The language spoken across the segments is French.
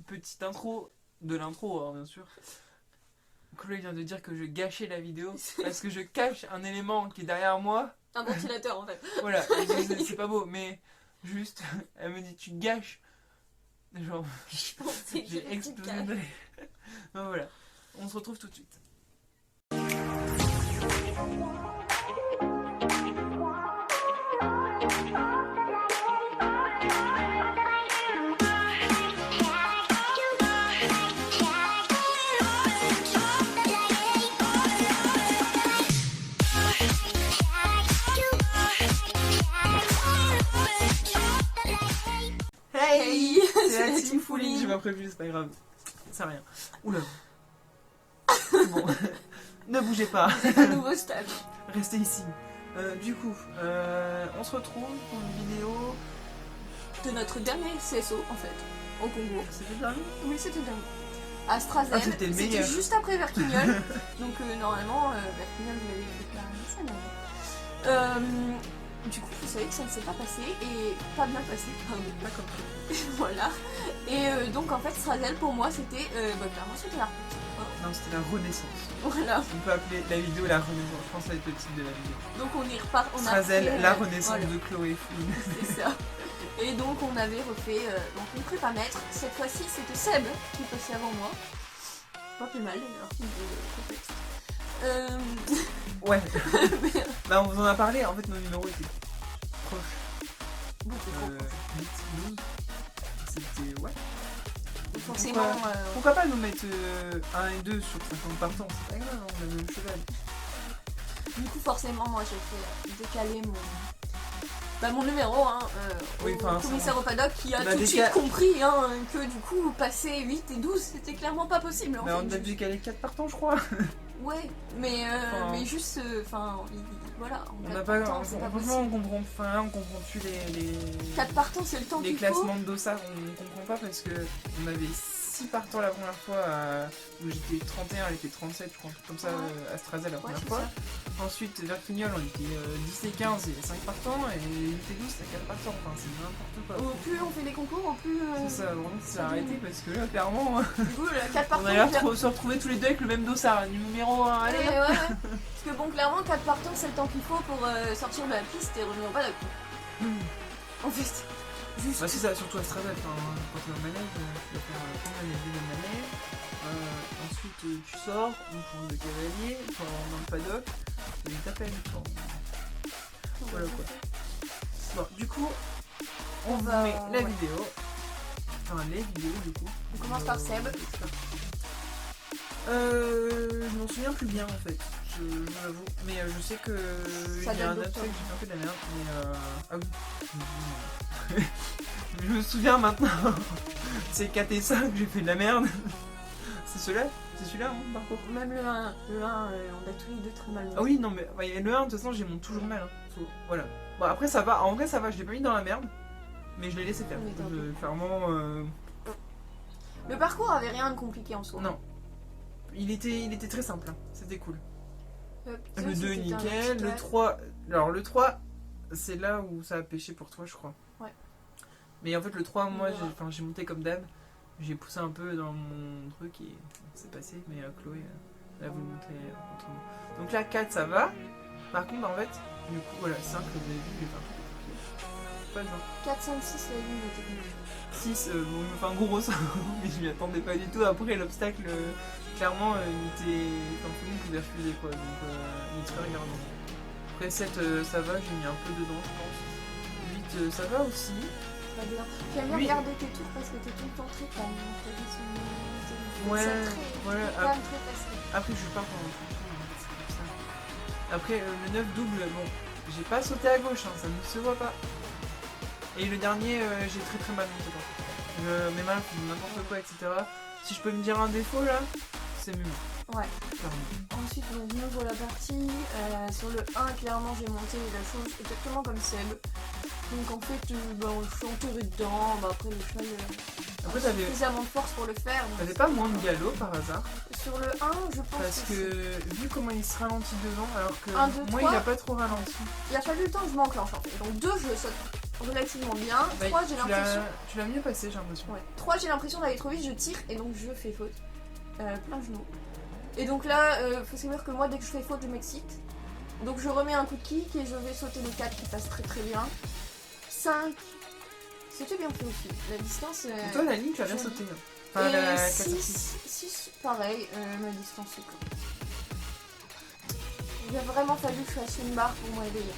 petite intro de l'intro, hein, bien sûr. Chloé vient de dire que je gâchais la vidéo parce que je cache un élément qui est derrière moi. Un ventilateur en fait. Voilà, c'est pas beau, mais juste, elle me dit tu gâches. Genre, Je pensais que j'ai explosé de rire. Donc voilà, on se retrouve tout de suite. Hey, C'est la team Fouline, j'ai pas prévu, c'est pas grave. C'est rien. Oula. Bon, ne bougez pas. C'est un nouveau stade. Restez ici. Du coup, on se retrouve pour une vidéo. De notre dernier CSO en fait, au Congo. C'était dingue. Oui, c'était dingue. À Strazen, Ah, c'était le meilleur. juste après Verquignol. Donc normalement, Verquignol, vous l'avez fait la scène. Du coup, vous savez que ça ne s'est pas passé et pas bien passé. Pardon. Pas comme ça. Voilà. Et donc en fait, Strazel pour moi c'était, clairement c'était la honte. Non, c'était la renaissance. Voilà. On peut appeler la vidéo la renaissance. Je pense que ça va être le titre de la vidéo. Donc on y repart. On a Strazel, fait, la renaissance voilà. de Chloé Fouline. C'est ça. Et donc on avait refait donc une prépa maître. Cette fois-ci c'était Seb qui passait avant moi. Pas plus mal d'ailleurs, niveau contexte. Ouais. Bah, on vous en a parlé, en fait nos numéros étaient proches. Beaucoup trop. 8, 12. C'était. Ouais. Et forcément. Pourquoi pas nous mettre 1 et 2 sur 50 partants? C'est pas grave, on a le même cheval. Du coup forcément moi j'ai fait décaler mon numéro Oui, au commissaire au paddock qui a tout de suite compris que du coup passer 8 et 12 c'était clairement pas possible. Mais on a décalé 4 partants je crois. Ouais, mais juste, voilà. On n'a pas, franchement on comprend plus les 4 partants c'est le temps les qu'il faut. classements de dossard, on comprend pas parce que on avait 6 partants la première fois où j'étais 31, elle était 37 je crois, comme ça à Strazel la première fois. Ensuite Verquignol on était 10 et 15 et 5 partants et 8 et 12 c'est 4 partants, enfin c'est n'importe quoi. Au plus on fait des concours, au plus... C'est ça, vraiment c'est arrêté parce que là clairement Du coup 4 partants... on a l'air de se retrouver tous les deux avec le même dossard, numéro 1, allez. Ouais. Parce que bon clairement 4 partants c'est le temps qu'il faut pour sortir de la piste et revenir au paddock. En fait, juste... Bah c'est ça, surtout à Strazel, quand t'es en manège, tu vas faire prendre les deux de manège. Ensuite tu sors, on prend le cavalier, tu vas dans le paddock, et il t'appelle. Voilà quoi. Bon, du coup, on va met la vidéo. Enfin, les vidéos du coup. On commence par Seb. Je m'en souviens plus bien en fait, je l'avoue. Mais je sais que il y a un abcès que j'ai bien fait de la merde. Mais ah oui. Je me souviens maintenant. C'est 4 et 5 que j'ai fait de la merde. C'est celui-là? C'est celui-là mon parcours? Même le 1, on a tous les deux très mal. Ah oui, non mais le 1 de toute façon j'ai mon toujours mal. Voilà. Bon après ça va, en vrai ça va, je l'ai pas mis dans la merde. Mais je l'ai laissé faire. Clairement. Le parcours avait rien de compliqué en soi. Non. Il était très simple, hein. C'était cool. Le 2 c'était nickel, le 3. Alors le 3, c'est là où ça a pêché pour toi je crois. Ouais. Mais en fait le 3, moi j'ai monté comme d'hab. J'ai poussé un peu dans mon truc et c'est passé, mais Chloé elle a voulu montrer autrement. Donc là 4 ça va. Par contre en fait, du coup voilà, 5 vous avez vu, j'ai pas besoin. 4, 5, 6 la ligne de technique. 6, bon, enfin gros ça, mais je m'y attendais pas du tout. Après l'obstacle, clairement il était. Enfin tout le monde pouvait refuser quoi, donc il était très regardant. Après 7 ça va, j'ai mis un peu dedans je pense. 8 ça va aussi. Très bien. J'aime bien regarder tes tours parce que t'es tout le temps très calme. Ouais, voilà. Très facile. Après je pars pendant tout le tour, c'est comme ça. Après le 9 double, bon, j'ai pas sauté à gauche, hein, ça ne se voit pas. Et le dernier, j'ai très mal monté par contre. Mes mains font n'importe quoi, etc. Si je peux me dire un défaut là, c'est mieux. Ouais. Ensuite, donc, nous voilà la partie. Sur le 1, clairement, j'ai monté la chose exactement comme Seb. Donc en fait, on je suis entouré dedans. Après, le cheval Après, a suffisamment de force pour le faire. T'avais pas moins de galop par hasard? Sur le 1, je pense parce que vu comment il se ralentit devant, alors que 1, 2, moi 3, il a pas trop ralenti. Il a fallu le temps que je m'enclenche en fait. Donc 2, je saute. relativement bien. Bah, 3, j'ai l'impression. Tu l'as mieux passé, j'ai l'impression. Ouais. 3, j'ai l'impression d'aller trop vite, je tire et donc je fais faute. Plein genou. Et donc là, faut savoir que moi, dès que je fais faute, je m'excite. Donc je remets un coup de kick et je vais sauter le 4 qui passe très très bien. 5, c'était bien fait aussi. La distance. Et toi, la ligne, tu as bien sauté. Hein. Enfin, Et la 6, pareil, ma distance c'est quoi. Il a vraiment fallu que je fasse une barre pour me réveiller.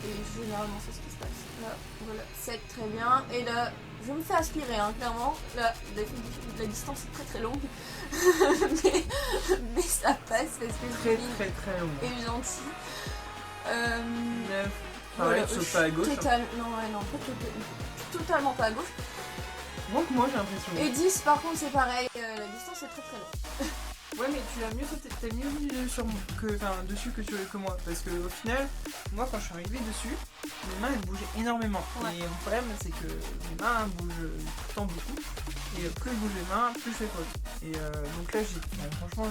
Et généralement c'est ce qui se passe. Là, voilà, 7 très bien. Et là, je me fais aspirer, hein, clairement. Là, la distance est très très longue. mais ça passe parce que très très très long. Et gentil. 9. Voilà, Pareil, tu sautes pas à gauche. Non, totalement pas à gauche. Donc moi j'ai l'impression. Et 10 par contre c'est pareil, la distance est très très longue. Ouais, mais tu l'as mieux sauté, t'as mieux mis dessus que moi, parce que au final, moi quand je suis arrivée dessus, mes mains elles bougeaient énormément. Ouais. Et mon problème c'est que mes mains bougent tout le temps beaucoup, et plus je bouge les mains, plus je fais faute. Et donc là, franchement,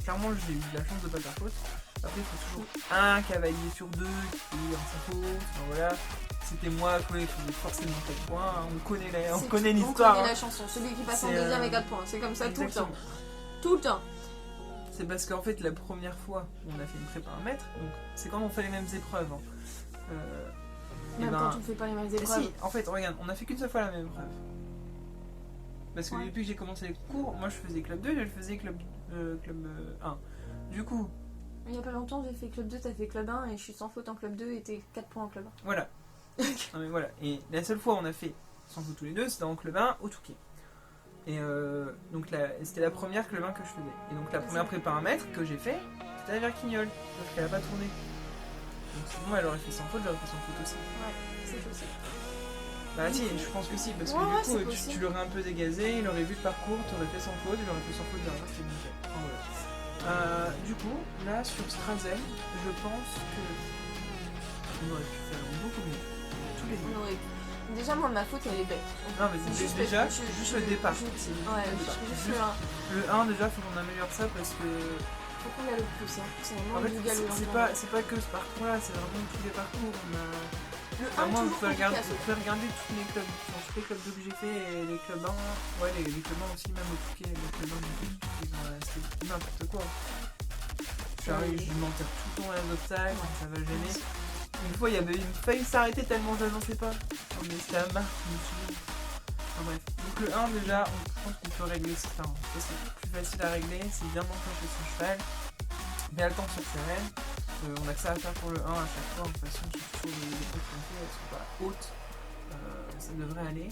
clairement j'ai eu de la chance de pas faire faute. Après, il faut toujours un cavalier sur 2 qui est en sa faute, enfin voilà. C'était moi qui faisais forcément 4 points, hein. On connaît l'histoire. On connaît la chanson, celui qui passe en deuxième avec 4 points, c'est comme ça tout le temps. Tout le temps. C'est parce qu'en fait, la première fois où on a fait une prépa 1 mètre, donc c'est quand on fait les mêmes épreuves. Hein. Même quand on fait pas les mêmes épreuves. Si, en fait, regarde, on a fait qu'une seule fois la même épreuve. Parce que Ouais. depuis que j'ai commencé les cours, moi je faisais club 2 et je faisais club 1. Du coup. Il y a pas longtemps, j'ai fait club 2, t'as fait club 1 et je suis sans faute en club 2 et t'es 4 points en club 1. Voilà. Non, mais voilà. Et la seule fois où on a fait sans faute tous les deux, c'était en club 1 au Touquet. Et donc c'était la première club 1 que je faisais. Et donc la première prépa 1 mètre que j'ai fait, c'était à Verquignol. Sauf qu'elle a pas tourné. Donc sinon elle aurait fait sans faute, j'aurais fait sans faute aussi. Ouais, c'est possible. Bah si, je pense que si, parce que Ouais, du coup tu l'aurais un peu dégazé, il aurait vu le parcours, t'aurais fait sans faute, il aurait fait sans faute derrière, c'était nickel. Enfin, voilà. Du coup, là sur Strazen, je pense que on aurait pu faire beaucoup mieux. Tous les deux. On aurait pu. Déjà, moi, ma faute, elle est bête. Non, mais C'est déjà, parce que juste le départ. Ouais, juste le 1. Le 1, déjà, faut qu'on améliore ça parce que. Faut qu'on galope plus, hein. C'est En vraiment fait, du galop. c'est pas que ce parcours-là, c'est vraiment tous les parcours. Le 1, moi, vous toujours pouvez compliqué à regarder tous les clubs. Enfin, tous les clubs 2 que j'ai fait et les clubs 1. Ouais, les clubs 1 aussi, même au Touquet. Les clubs 1, c'était n'importe quoi. Je suis arrivé, je m'enterre tout le temps dans les obstacles, ça va gêner. Une fois, il y avait failli s'arrêter tellement j'avançais pas. Non, mais c'était à marque, je me souviens. Enfin bref. Donc le 1, déjà, je pense qu'on peut régler ça. Enfin, c'est plus facile à régler, c'est bien d'enclencher son cheval. Bien le temps sur ses rênes. On a que ça à faire pour le 1 à chaque fois. De toute façon, sur les épreuves qu'on fait, elles sont pas hautes. Ça devrait aller.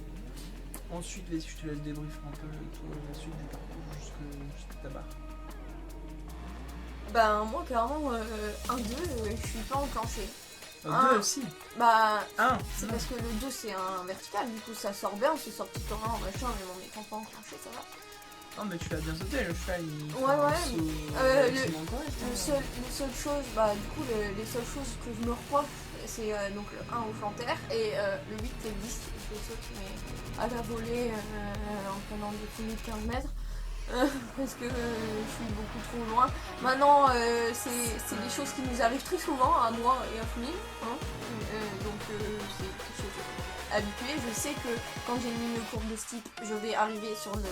Ensuite, je te laisse débriefer un peu la suite du parcours jusqu'à ta barre. Ben, moi, clairement, 1-2, je suis pas enclenchée. 2 aussi. Bah, 1. c'est parce que le 2 c'est un vertical, du coup ça sort bien, c'est sorti sur un machin, mais mon écran pas enclenché, ça va. Non, mais tu l'as bien sauté, le cheval il. Les seules choses, bah du coup les seules choses que je me reproche, c'est donc le 1 au chanter et le 8 et le 10, je les saute mais à la volée en prenant des coups de 15 mètres. Parce que je suis beaucoup trop loin. Maintenant, c'est des choses qui nous arrivent très souvent à moi et à Fouline. Hein. Donc c'est quelque chose habitué. Je sais que quand j'ai une ligne courbe de ce type, je vais arriver sur le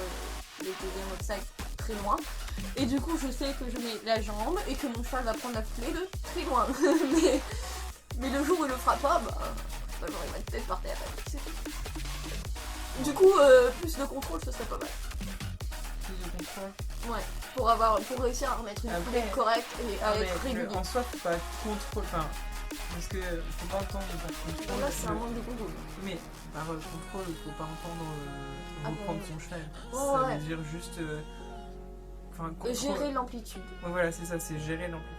deuxième obstacle très loin. Et du coup, je sais que je mets la jambe et que mon cheval va prendre la foulée de très loin. mais le jour où il le fera pas, j'aurai ma tête par terre. C'est tout. Du coup, plus de contrôle, ce serait pas mal. De contrôle. Ouais, pour réussir à remettre une foulée correcte et à être régulier. En soi, faut pas contrôle, parce que faut pas entendre par contrôle. Là, c'est un manque de contrôle. Mais par contrôle, faut pas entendre reprendre son cheval. Ouais, ça veut dire juste. Gérer l'amplitude. Ouais, voilà, c'est ça, c'est gérer l'amplitude.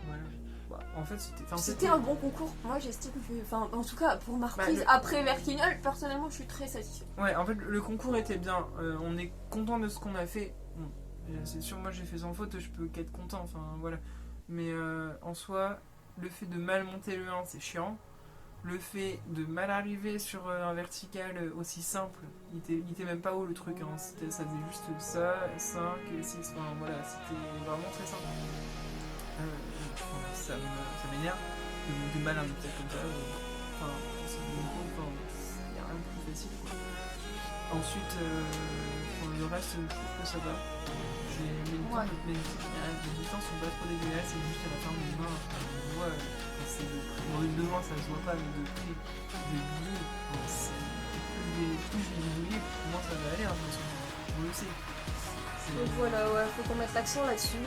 Voilà. Bah, en fait, c'était un bon concours. Moi, j'estime que. En tout cas, pour ma reprise après Verquignol, personnellement, je suis très satisfaite. Ouais, en fait, le concours était bien. On est content de ce qu'on a fait. Bon, c'est sûr, moi j'ai fait sans faute, je peux qu'être content, enfin voilà. Mais en soi, le fait de mal monter le 1, c'est chiant. Le fait de mal arriver sur un vertical aussi simple, il était même pas haut le truc, hein. Ça faisait juste ça, 5 et 6, enfin voilà, c'était vraiment très simple. Ça m'énerve de mal un obstacle comme ça. il n'y a rien de plus facile, quoi. Ensuite, le reste, je trouve que ça va. Mes militants sont pas trop dégueulasses, c'est juste à la fin de mes mains, on voit, bon, de devant ça se voit pas, mais de près, de billets, plus je vais bouiller, pour moi ça va aller, hein, parce qu'on le sait. Donc voilà, ouais, faut qu'on mette l'accent là-dessus.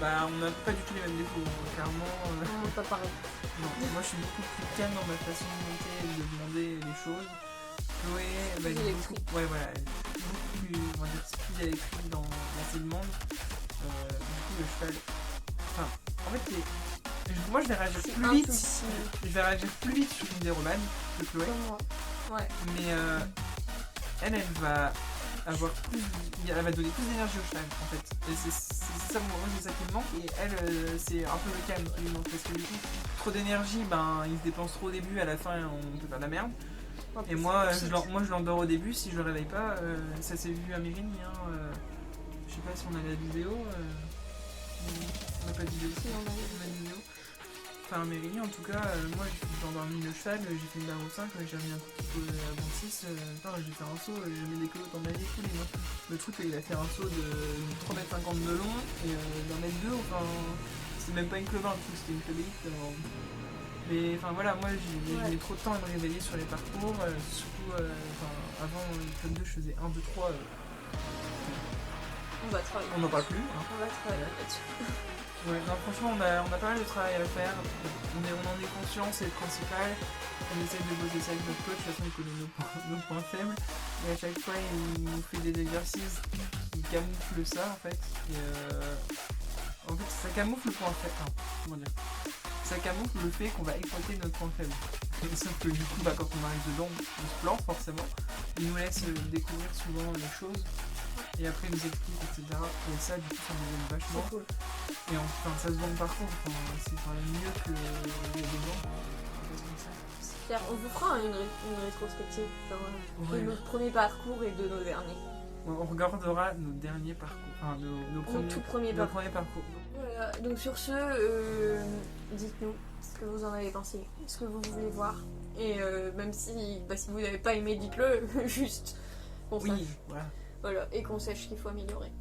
Bah, on n'a pas du tout les mêmes défauts, clairement. Non, pas pareil. Non, moi je suis beaucoup plus calme dans ma façon de monter et de demander les choses. Chloé, bah, elle est beaucoup, ouais, voilà, elle est beaucoup plus, on va dire, speed électrique dans ses demandes. Du coup, le cheval. Enfin, en fait, moi je vais réagir plus vite. Je vais réagir plus vite sur une dérobade que Chloé. Comme moi. Ouais. Mais elle va avoir plus. Elle va donner plus d'énergie au cheval, en fait. Et c'est ça, moi, c'est ça qui me manque. Et elle, c'est un peu le calme qui lui manque. Parce que du coup, trop d'énergie, ben, il se dépense trop au début, à la fin, on peut faire de la merde. Et moi, je l'endors au début, si je le réveille pas, ça s'est vu à Mérigny, hein, je sais pas si on a la vidéo, on n'a pas de vidéo, Si, on a une vidéo. Enfin, à Mérigny, en tout cas, moi j'ai endormi le cheval, j'ai fait une barre au 5, j'ai remis un coup de pied à 26, j'ai fait un saut, j'ai mis des colottes en ma vie tous les mois. Le truc, il a fait un saut de 3,50 m de long et d'1,2 m, enfin, c'est même pas une clevin, le truc, c'était une clébite. Mais enfin voilà, moi j'ai mis trop de temps à me réveiller sur les parcours, surtout avant le club 2 je faisais 1, 2, 3. On va travailler. On n'en parle plus. Hein. On va travailler là-dessus. Ouais, non, franchement on a pas mal de travail à faire, on en est conscient, c'est le principal. On essaie de bosser ça avec notre coach, de toute façon il connaît nos points faibles. Et à chaque fois il nous fait des exercices qui camouflent ça en fait. Et en fait ça camoufle le point faible. Enfin, comment dire, ça camoufle le fait qu'on va exploiter notre point faible. Sauf que du coup, quand on arrive dedans, on se plante forcément. Il nous laisse découvrir souvent les choses. Et après, il nous explique, etc. Et ça, du coup, ça nous aide vachement. Cool. Et enfin, ça se voit par contre. C'est quand même mieux que les gens. C'est clair. On vous fera une rétrospective de notre premier parcours et de nos derniers. On regardera nos derniers parcours. Enfin, nos tout premiers parcours. Voilà, donc sur ce, dites-nous ce que vous en avez pensé, ce que vous voulez voir. Et même si vous n'avez pas aimé, dites-le, juste qu'on sache. Voilà, et qu'on sache qu'il faut améliorer.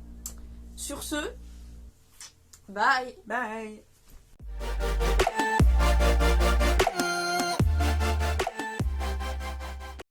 Sur ce, bye. Bye.